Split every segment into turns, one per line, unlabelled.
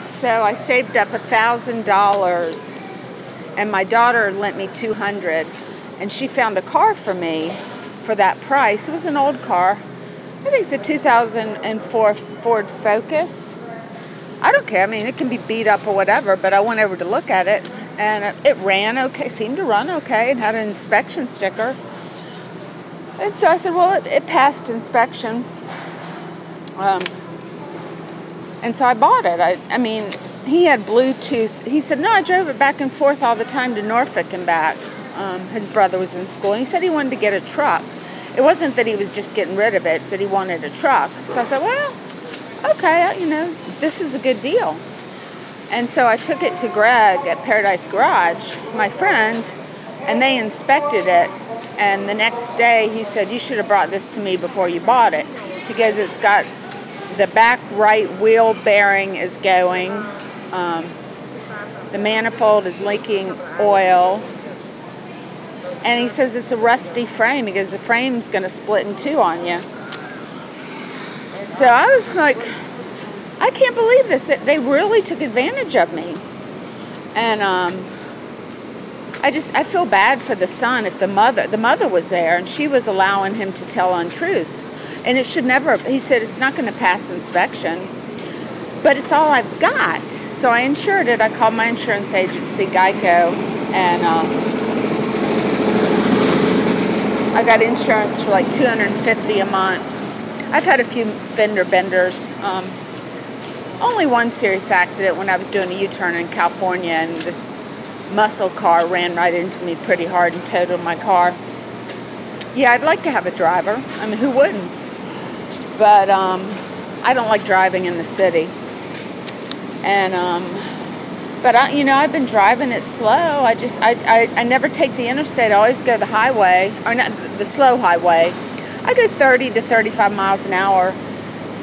So I saved up $1,000, and my daughter lent me $200, and she found a car for me for that price. It was an old car. I think it's a 2004 Ford Focus. I don't care. I mean, it can be beat up or whatever, but I went over to look at it, and it ran okay, seemed to run okay, and had an inspection sticker. And so I said, well, it passed inspection. And so I bought it. I mean, he had Bluetooth. He said, no, I drove it back and forth all the time to Norfolk and back. His brother was in school, and he said he wanted to get a truck. It wasn't that he was just getting rid of it. It said he wanted a truck. So I said, well, okay, this is a good deal. And so I took it to Greg at Paradise Garage, my friend, and they inspected it. And the next day he said, you should have brought this to me before you bought it, because it's got the back right wheel bearing is going, the manifold is leaking oil, and he says it's a rusty frame because the frame's going to split in two on you. So I was like, I can't believe this. They really took advantage of me. And I feel bad for the son. If the mother was there, and she was allowing him to tell untruths. And it should never, he said, it's not going to pass inspection, but it's all I've got. So I insured it. I called my insurance agency, Geico, and I got insurance for like $250 a month. I've had a few fender benders. Only one serious accident when I was doing a U-turn in California, and this muscle car ran right into me pretty hard and totaled my car. Yeah, I'd like to have a driver. I mean, who wouldn't? But I don't like driving in the city. And but I've been driving it slow. I never take the interstate. I always go the highway, or not the slow highway. I go 30 to 35 miles an hour.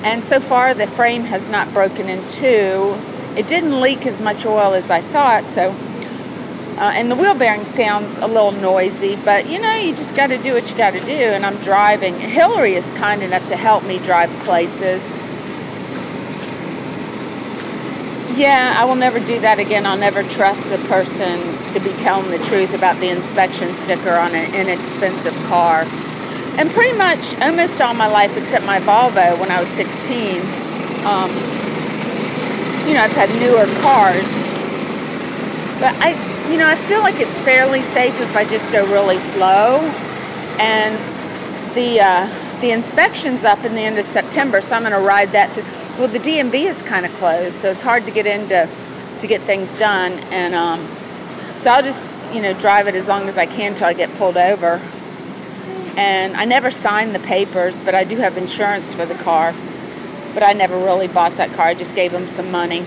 And so far, the frame has not broken in two. It didn't leak as much oil as I thought, so. And the wheel bearing sounds a little noisy, but you just got to do what you got to do. And I'm driving. Hillary is kind enough to help me drive places. Yeah, I will never do that again. I'll never trust the person to be telling the truth about the inspection sticker on an inexpensive car. And pretty much almost all my life, except my Volvo when I was 16, I've had newer cars. But I feel like it's fairly safe if I just go really slow. And the inspection's up in the end of September, so I'm going to ride that through. Well, the DMV is kind of closed, so it's hard to get in to get things done. And so I'll just, drive it as long as I can until I get pulled over. And I never signed the papers, but I do have insurance for the car. But I never really bought that car. I just gave them some money.